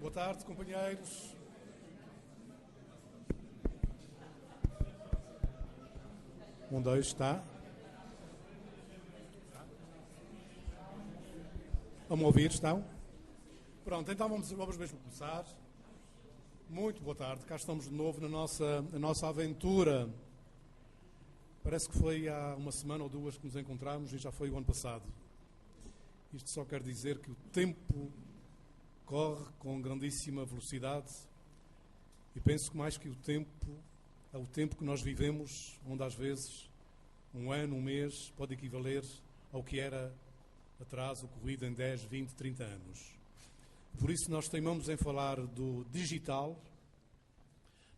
Boa tarde, companheiros. Dois, está. Vamos ouvir, estão? Pronto, então vamos mesmo começar. Muito boa tarde, cá estamos de novo na nossa aventura. Parece que foi há uma semana ou duas que nos encontramos e já foi o ano passado. Isto só quer dizer que o tempo corre com grandíssima velocidade e penso que mais que o tempo, é o tempo que nós vivemos, onde às vezes um ano, um mês, pode equivaler ao que era atrás ocorrido em 10, 20, 30 anos. Por isso nós teimamos em falar do digital,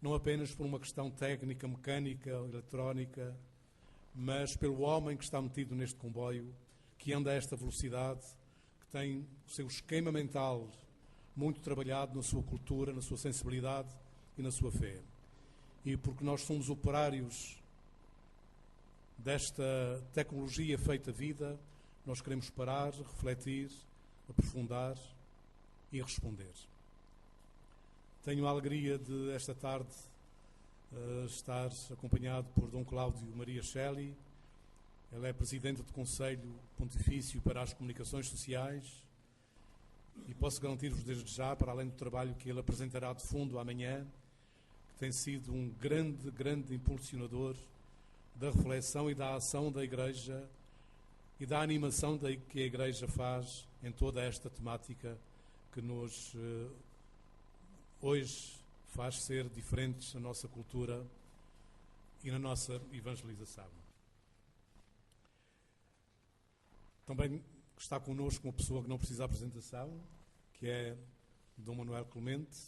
não apenas por uma questão técnica, mecânica, eletrónica, mas pelo homem que está metido neste comboio, que anda a esta velocidade, que tem o seu esquema mental muito trabalhado na sua cultura, na sua sensibilidade e na sua fé. E porque nós somos operários desta tecnologia feita vida, nós queremos parar, refletir, aprofundar e responder. Tenho a alegria de, esta tarde, estar acompanhado por Dom Cláudio Maria Shelley. Ele é Presidente do Conselho Pontifício para as Comunicações Sociais e posso garantir-vos desde já, para além do trabalho que ele apresentará de fundo amanhã, que tem sido um grande impulsionador da reflexão e da ação da Igreja e da animação que a Igreja faz em toda esta temática que nos hoje faz ser diferentes na nossa cultura e na nossa evangelização. Também está connosco uma pessoa que não precisa de apresentação, que é Dom Manuel Clemente,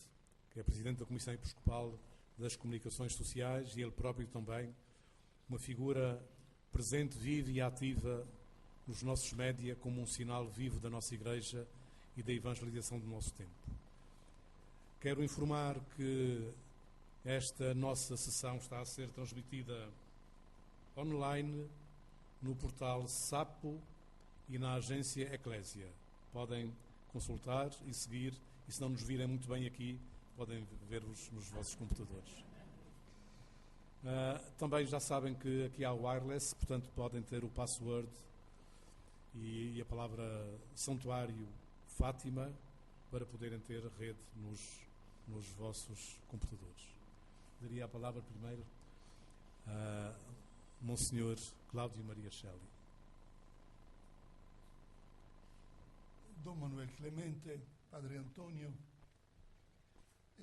que é Presidente da Comissão Episcopal das Comunicações Sociais e ele próprio também uma figura presente, viva e ativa nos nossos média como um sinal vivo da nossa Igreja e da evangelização do nosso tempo. Quero informar que esta nossa sessão está a ser transmitida online no portal Sapo e na agência Eclésia. Podem consultar e seguir, e se não nos virem muito bem aqui, podem ver-vos nos vossos computadores. Também já sabem que aqui há o wireless, portanto podem ter o password e a palavra santuário Fátima para poderem ter rede nos vossos computadores. Daria a palavra primeiro a Monsenhor Cláudio Maria Shelley. Don Manuel Clemente, Padre Antonio,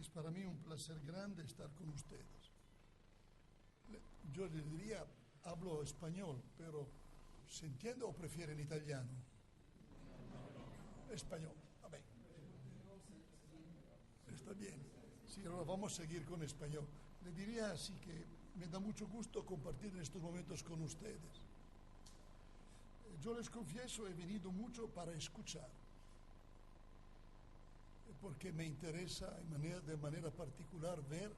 es para mí un placer grande estar con ustedes. Yo les diría, hablo español, pero ¿se entiende o prefieren italiano? Español, a ver. Está bien. Sí, ahora vamos a seguir con español. Le diría así que me da mucho gusto compartir en estos momentos con ustedes. Yo les confieso, he venido mucho para escuchar, porque me interesa de manera particular ver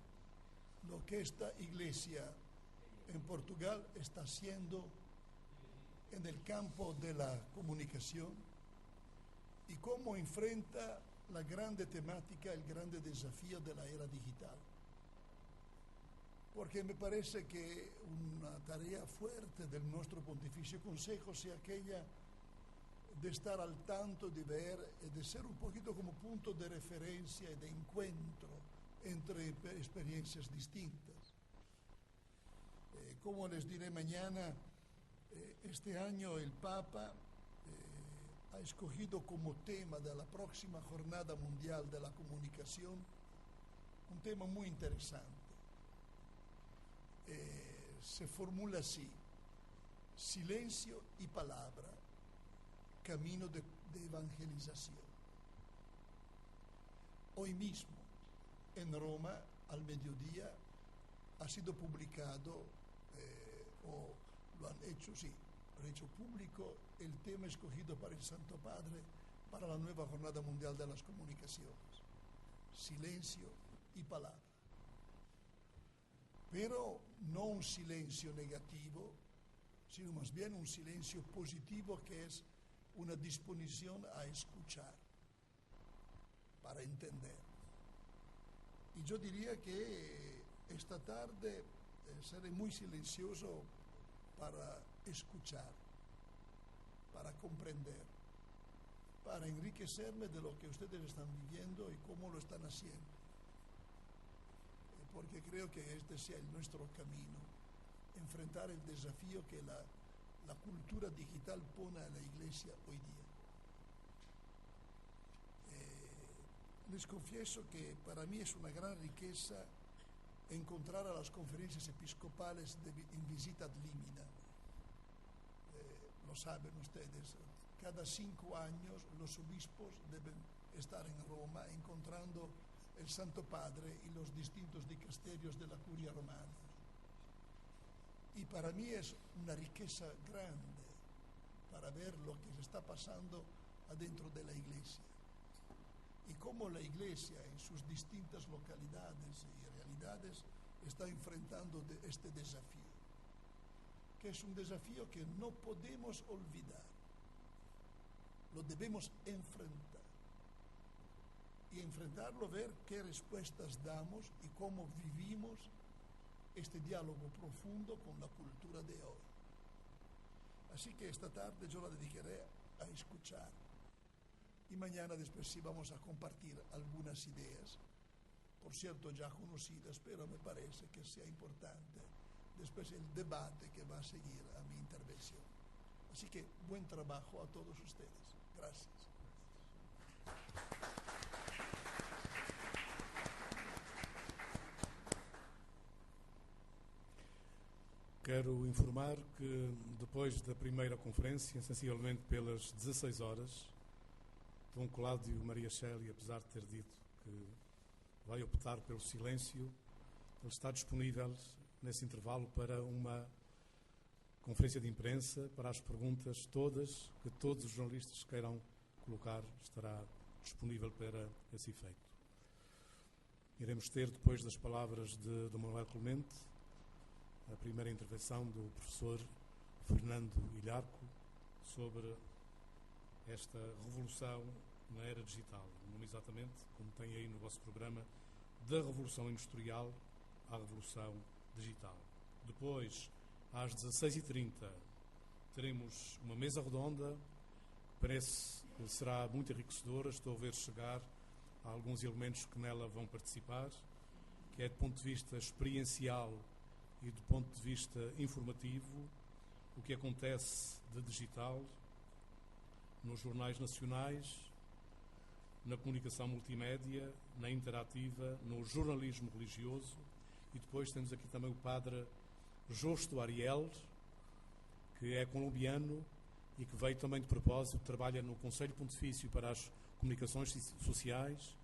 lo que esta iglesia en Portugal está haciendo en el campo de la comunicación y cómo enfrenta la grande temática, el grande desafío de la era digital. Porque me parece que una tarea fuerte del nuestro Pontificio Consejo sea aquella de estar al tanto, de ver, de ser un poquito como punto de referencia y de encuentro entre experiencias distintas. Como les diré mañana, este año el Papa ha escogido como tema de la próxima Jornada Mundial de la Comunicación un tema muy interesante. Se formula así: silencio y palabra, camino de evangelización. Hoy mismo, en Roma, al mediodía, ha sido publicado, o lo han hecho, sí, lo han hecho público, el tema escogido para el Santo Padre para la nueva Jornada Mundial de las Comunicaciones: silencio y palabra. Pero no un silencio negativo, sino más bien un silencio positivo, que es una disposición a escuchar para entender. yo diría que esta tarde seré muy silencioso para escuchar, para comprender, para enriquecerme de lo que ustedes están viviendo y cómo lo están haciendo. Porque creo que este sea nuestro camino, enfrentar el desafío que la cultura digital pone a la Iglesia hoy día. Les confieso que para mí es una gran riqueza encontrar a las conferencias episcopales en visita ad limina. Lo saben ustedes, cada 5 años los obispos deben estar en Roma encontrando el Santo Padre y los distintos dicasterios de la Curia Romana. Y para mí es una riqueza grande para ver lo que se está pasando adentro de la Iglesia y cómo la Iglesia en sus distintas localidades y realidades está enfrentando este desafío, que es un desafío que no podemos olvidar, lo debemos enfrentar. Y enfrentarlo, ver qué respuestas damos y cómo vivimos este diálogo profundo con la cultura de hoy. Así que esta tarde yo la dedicaré a escuchar. Y mañana después sí vamos a compartir algunas ideas, por cierto ya conocidas, pero me parece que sea importante después el debate que va a seguir a mi intervención. Así que buen trabajo a todos ustedes. Gracias. Quero informar que depois da primeira conferência, sensivelmente pelas 16 horas, Dom Cláudio Maria Shelley, apesar de ter dito que vai optar pelo silêncio, ele está disponível nesse intervalo para uma conferência de imprensa, para as perguntas todas que todos os jornalistas queiram colocar, estará disponível para esse efeito. Iremos ter, depois das palavras de Dom Manuel Clemente, a primeira intervenção do professor Fernando Ilharco sobre esta revolução na era digital, não exatamente, como tem aí no vosso programa, da revolução industrial à revolução digital. Depois, às 16h30, teremos uma mesa redonda, parece que será muito enriquecedora, estou a ver chegar alguns elementos que nela vão participar, que é do ponto de vista experiencial e do ponto de vista informativo, o que acontece de digital nos jornais nacionais, na comunicação multimédia, na interativa, no jornalismo religioso. E depois temos aqui também o padre Justo Ariel, que é colombiano e que veio também de propósito, trabalha no Conselho Pontifício para as Comunicações Sociais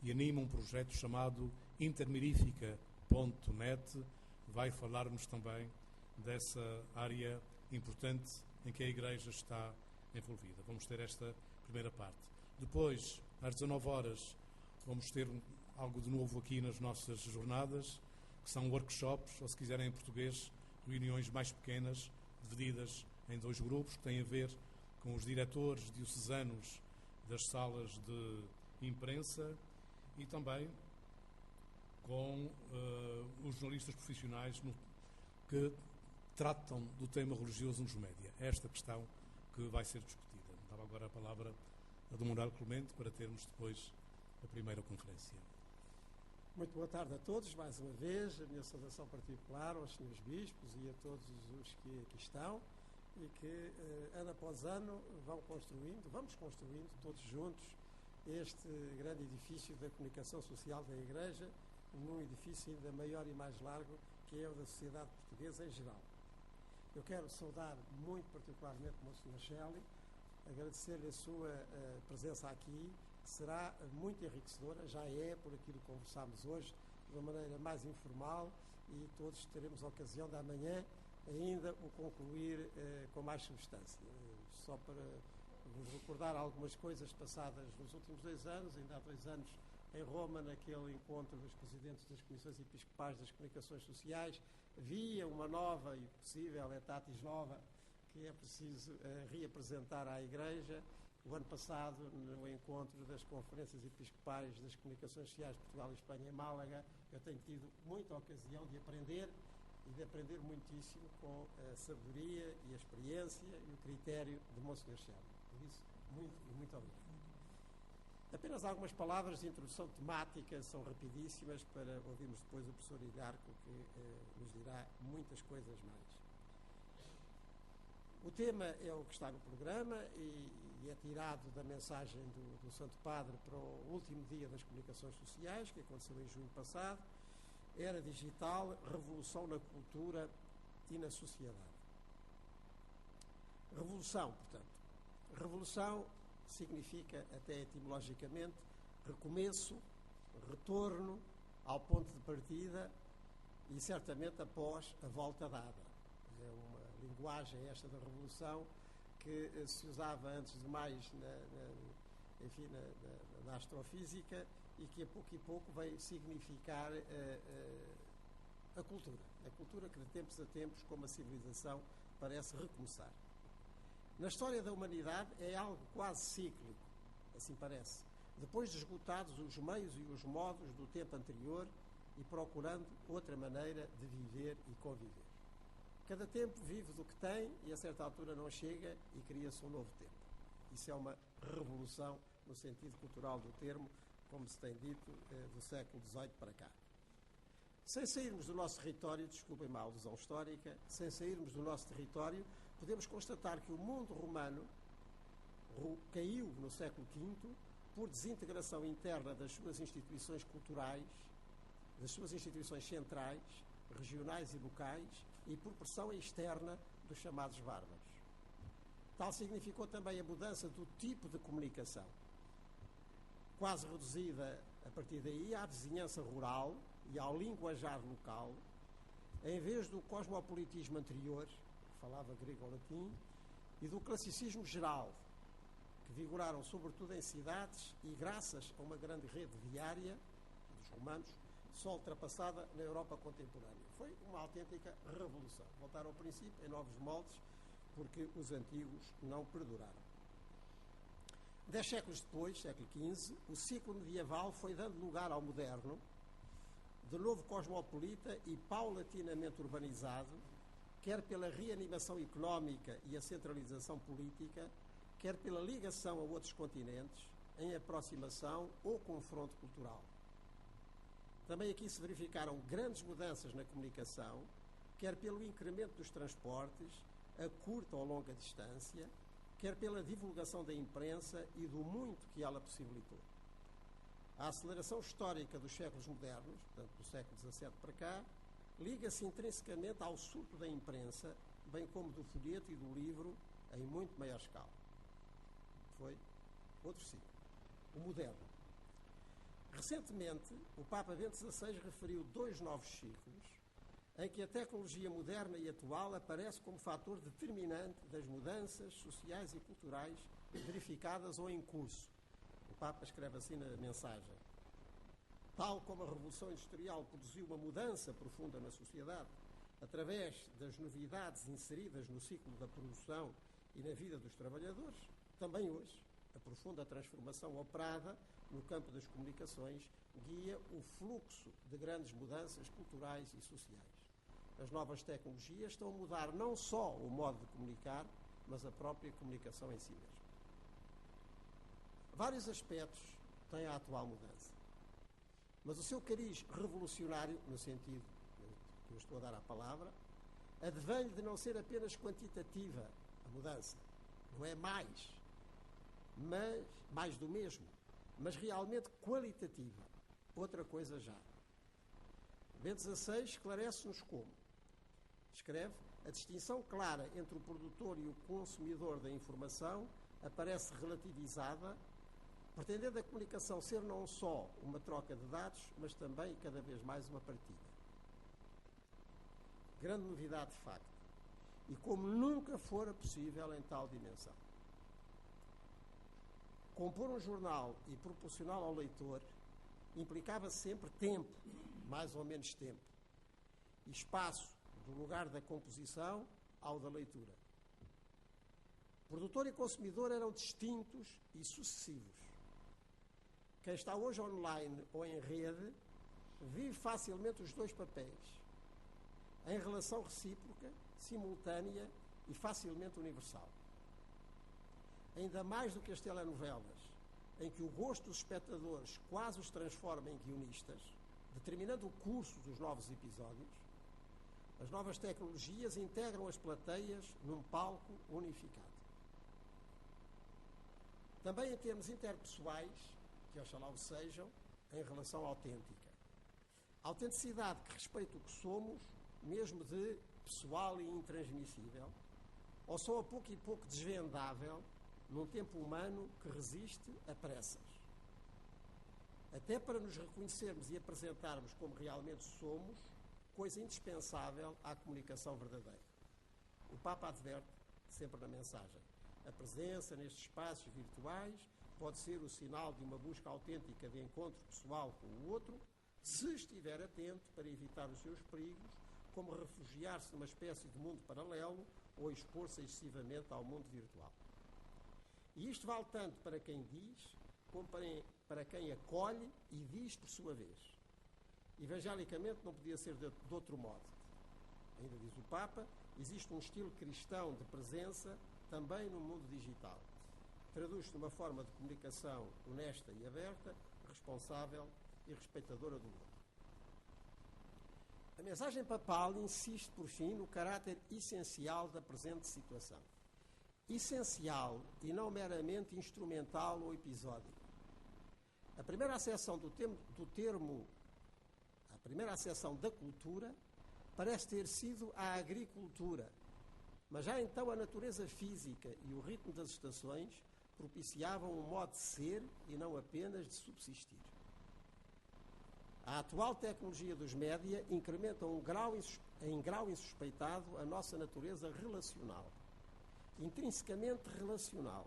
e anima um projeto chamado intermirifica.net. Vai falar-nos também dessa área importante em que a Igreja está envolvida. Vamos ter esta primeira parte. Depois, às 19 horas, vamos ter algo de novo aqui nas nossas jornadas, que são workshops, ou se quiserem em português, reuniões mais pequenas, divididas em 2 grupos, que têm a ver com os diretores diocesanos das salas de imprensa e também com os jornalistas profissionais que tratam do tema religioso nos média. É esta questão que vai ser discutida. Dava agora a palavra a Dom Manuel Clemente para termos depois a primeira conferência. Muito boa tarde a todos, mais uma vez, a minha saudação particular aos senhores bispos e a todos os que aqui estão e que ano após ano vamos construindo todos juntos este grande edifício da comunicação social da Igreja, num edifício ainda maior e mais largo, que é o da sociedade portuguesa em geral. Eu quero saudar muito particularmente o Sr. Shelley, agradecer-lhe a sua presença aqui, será muito enriquecedora, já é, por aquilo que conversámos hoje, de uma maneira mais informal, e todos teremos a ocasião de amanhã ainda o concluir com mais substância. Só para vos recordar algumas coisas passadas nos últimos 2 anos, ainda há 2 anos em Roma, naquele encontro dos presidentes das Comissões Episcopais das Comunicações Sociais, havia uma nova e possível etatis nova que é preciso reapresentar à Igreja, O ano passado, no encontro das conferências episcopais das comunicações sociais de Portugal e Espanha em Málaga, eu tenho tido muita ocasião de aprender e de aprender muitíssimo com a sabedoria e a experiência e o critério de Monsenhor Chama. Por isso, muito obrigado. Apenas algumas palavras de introdução temática, são rapidíssimas, para ouvirmos depois o professor Igarco, que nos dirá muitas coisas mais. O tema é o que está no programa e é tirado da mensagem do Santo Padre para o último dia das comunicações sociais, que aconteceu em junho passado. Era digital, revolução na cultura e na sociedade. Revolução, portanto. Revolução significa, até etimologicamente, recomeço, retorno ao ponto de partida e certamente após a volta dada. É uma linguagem esta da revolução que se usava antes de mais na astrofísica e que a pouco veio significar a cultura que de tempos a tempos, como a civilização, parece recomeçar. Na história da humanidade é algo quase cíclico, assim parece, depois de esgotados os meios e os modos do tempo anterior e procurando outra maneira de viver e conviver. Cada tempo vive do que tem e a certa altura não chega e cria-se um novo tempo. Isso é uma revolução no sentido cultural do termo, como se tem dito, do século XVIII para cá. Sem sairmos do nosso território, desculpem-me a alusão histórica, sem sairmos do nosso território, podemos constatar que o mundo romano caiu no século V por desintegração interna das suas instituições culturais, das suas instituições centrais, regionais e locais, e por pressão externa dos chamados bárbaros. Tal significou também a mudança do tipo de comunicação, quase reduzida a partir daí à vizinhança rural e ao linguajar local, em vez do cosmopolitismo anterior, que falava grego ou latim, e do classicismo geral, que vigoraram sobretudo em cidades e graças a uma grande rede viária dos romanos, só ultrapassada na Europa contemporânea. Foi uma autêntica revolução. Voltaram ao princípio em novos moldes, porque os antigos não perduraram. 10 séculos depois, século XV, o ciclo medieval foi dando lugar ao moderno, de novo cosmopolita e paulatinamente urbanizado, quer pela reanimação económica e a centralização política, quer pela ligação a outros continentes, em aproximação ou confronto cultural. Também aqui se verificaram grandes mudanças na comunicação, quer pelo incremento dos transportes, a curta ou longa distância, quer pela divulgação da imprensa e do muito que ela possibilitou. A aceleração histórica dos séculos modernos, portanto do século XVII para cá, liga-se intrinsecamente ao surto da imprensa, bem como do folheto e do livro, em muito maior escala. Foi outro ciclo, o moderno. Recentemente, o Papa Bento XVI referiu 2 novos ciclos em que a tecnologia moderna e atual aparece como fator determinante das mudanças sociais e culturais verificadas ou em curso. O Papa escreve assim na mensagem: tal como a Revolução Industrial produziu uma mudança profunda na sociedade, através das novidades inseridas no ciclo da produção e na vida dos trabalhadores, também hoje a profunda transformação operada no campo das comunicações guia o fluxo de grandes mudanças culturais e sociais. As novas tecnologias estão a mudar não só o modo de comunicar, mas a própria comunicação em si mesma. Vários aspectos têm a atual mudança, mas o seu cariz revolucionário, no sentido que eu estou a dar à palavra, advém de não ser apenas quantitativa a mudança, não é mais do mesmo, mas realmente qualitativa, outra coisa já. Bento XVI esclarece-nos como. Escreve: a distinção clara entre o produtor e o consumidor da informação aparece relativizada, pretendendo a comunicação ser não só uma troca de dados, mas também, cada vez mais, uma partilha. Grande novidade, de facto, e como nunca fora possível em tal dimensão. Compor um jornal e proporcioná-lo ao leitor implicava sempre tempo, mais ou menos tempo, e espaço do lugar da composição ao da leitura. Produtor e consumidor eram distintos e sucessivos. Quem está hoje online ou em rede vive facilmente os dois papéis, em relação recíproca, simultânea e facilmente universal. Ainda mais do que as telenovelas, em que o gosto dos espectadores quase os transforma em guionistas, determinando o curso dos novos episódios, as novas tecnologias integram as plateias num palco unificado. Também em termos interpessoais, que oxalá o sejam, em relação autêntica. Autenticidade que respeita o que somos, mesmo de pessoal e intransmissível, ou só a pouco e pouco desvendável, num tempo humano que resiste a pressas. Até para nos reconhecermos e apresentarmos como realmente somos, coisa indispensável à comunicação verdadeira. O Papa adverte, sempre na mensagem, a presença nestes espaços virtuais pode ser o sinal de uma busca autêntica de encontro pessoal com o outro, se estiver atento para evitar os seus perigos, como refugiar-se numa espécie de mundo paralelo ou expor-se excessivamente ao mundo virtual. E isto vale tanto para quem diz, como para quem acolhe e diz por sua vez. Evangelicamente não podia ser de outro modo. Ainda diz o Papa, existe um estilo cristão de presença também no mundo digital. Traduz-se numa forma de comunicação honesta e aberta, responsável e respeitadora do outro. A mensagem papal insiste, por fim, no caráter essencial da presente situação. Essencial e não meramente instrumental ou episódico. A primeira acessão a primeira acessão da cultura parece ter sido a agricultura, mas já então a natureza física e o ritmo das estações propiciavam um modo de ser e não apenas de subsistir. A atual tecnologia dos média incrementa em grau insuspeitado a nossa natureza relacional, intrinsecamente relacional,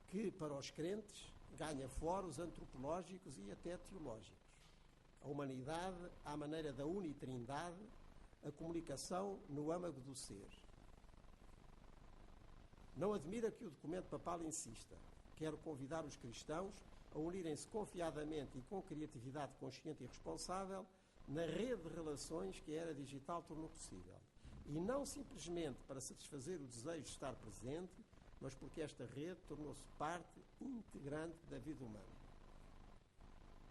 que, para os crentes, ganha foros antropológicos e até teológicos. A humanidade à maneira da unitrindade, a comunicação no âmago do ser. Não admira que o documento papal insista. Quero convidar os cristãos a unirem-se confiadamente e com criatividade consciente e responsável na rede de relações que a era digital tornou possível. E não simplesmente para satisfazer o desejo de estar presente, mas porque esta rede tornou-se parte integrante da vida humana.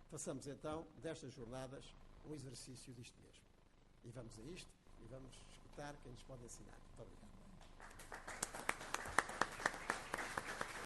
Façamos então destas jornadas um exercício disto mesmo. E vamos a isto, e vamos escutar quem nos pode ensinar. Muito obrigado.